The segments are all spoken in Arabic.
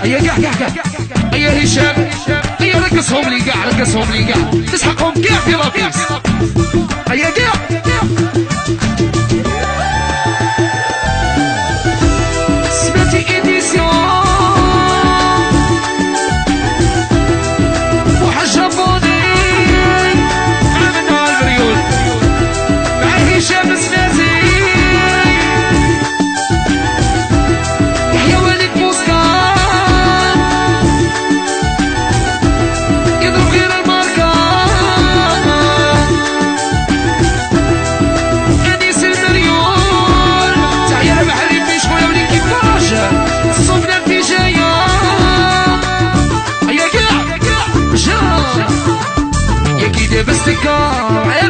هيا كاع كاع كاع هيا هشام هيا رقصهم لي كاع رقصهم لي كاع تسحقهم كاع في لابيس هيا كاع سمعتي إديسيون وحجبوني عملنا الريول مع هشام سمعتي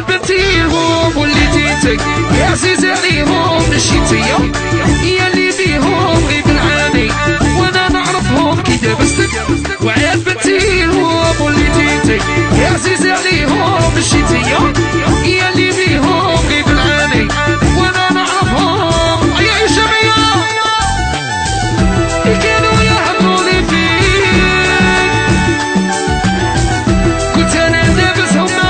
يا بنتيهم وليتيتك يا عزيز عليهم مشيتيا هي اللي بيهم غيب العاني وانا نعرفهم كي دابستك وعيا بنتيهم وليتيتك يا عزيز عليهم مشيتيا هي اللي بيهم غيب العاني وانا نعرفهم يا هشامية كانوا يهضروني فيك كنت انا دابسهم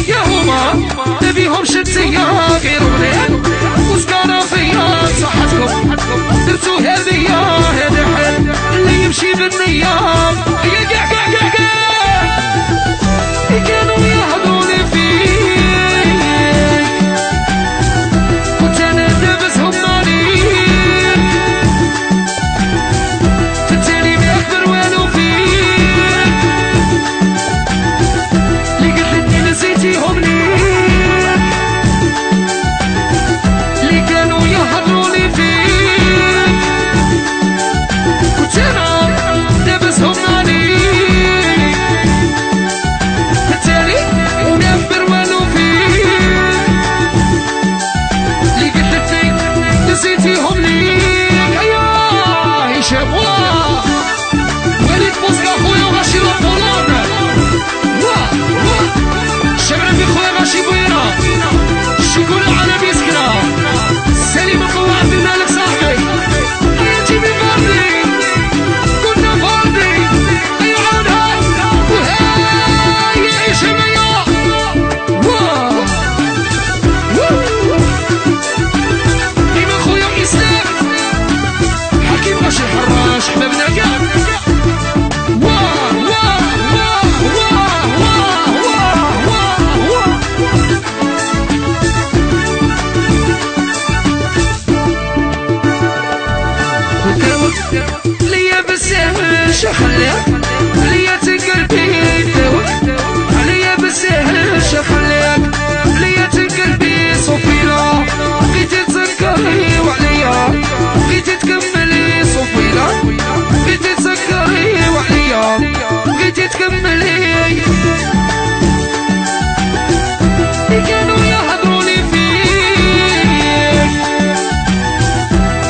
يا هما نبيهم شتيا غير غنين وسكارة فيا صحتكم درتو هذيا هذا حل اللي يمشي بالنية يا كاع كاع كاع كاع كانوا يهضروني فيك كنت انا دابسهم عليك في التالي ما يخبر والو فيك اللي قلت لي نسيتيهم ليك اللي كانوا يهضروني فيك كنت انا دابسهم عليك في التالي وما يخبر والو فيك اللي قلت لي نسيتيهم ليك ايوا هشام وليد بوسكا خويا وغاشي لابولون الشباب في خويا غاشي بويرة الشيكولة على بيسكرا سليم الله عبد الملك صاحبي اياتي من فاردي كنا فاردي اي عودها وهاي يا هشامية ديما خويا اسلام حكيم غاشي حراش حبابنا كاع ليا بالسهل شخليك ليا تقلبي دوك ليا بالسهل شخليك ليا تقلبي صفيلة بغيتي تسكري وعليا بغيتي تكملي صفيلة بغيتي تسكري وعليا بغيتي تكملي كانوا يهضروني فيك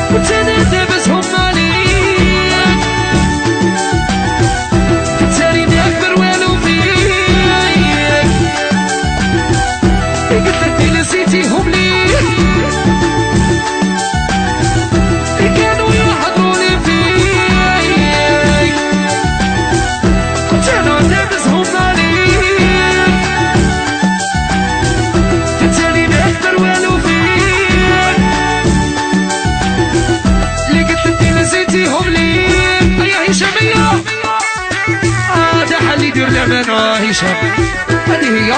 كنت انا دابسهم نسيتيهم ليه كانوا يهضروني فيك كنت انا دابس ما هشام. هذه هي.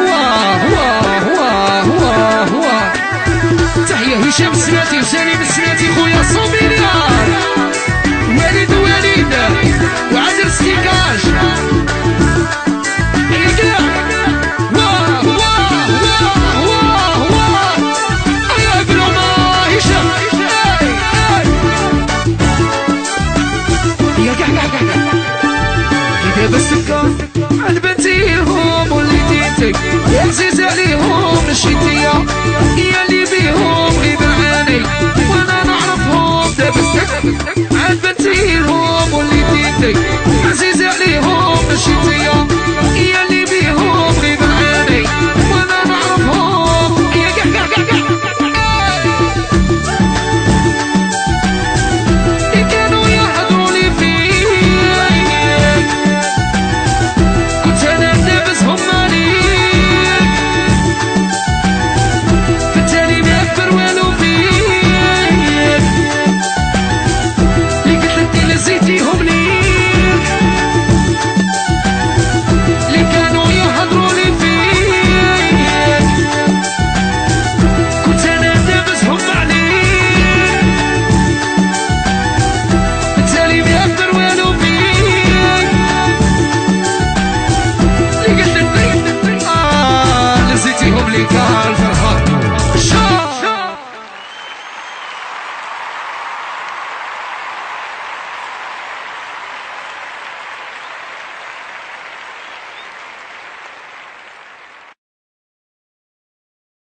واه واه واه واه واه. تحية هشام السناتي وسليم السناتي خويا صوميليار والد وعادل ستيكاج. واه واه واه واه واه. يا ابن ما هشام. يا قاع دابا السكة عالبنتيهم وليديتك عزيز عليهم مشيتيا هي اللي بيهم غيب عاني وانا نعرفهم دابا السكة عالبنتيهم وليديتك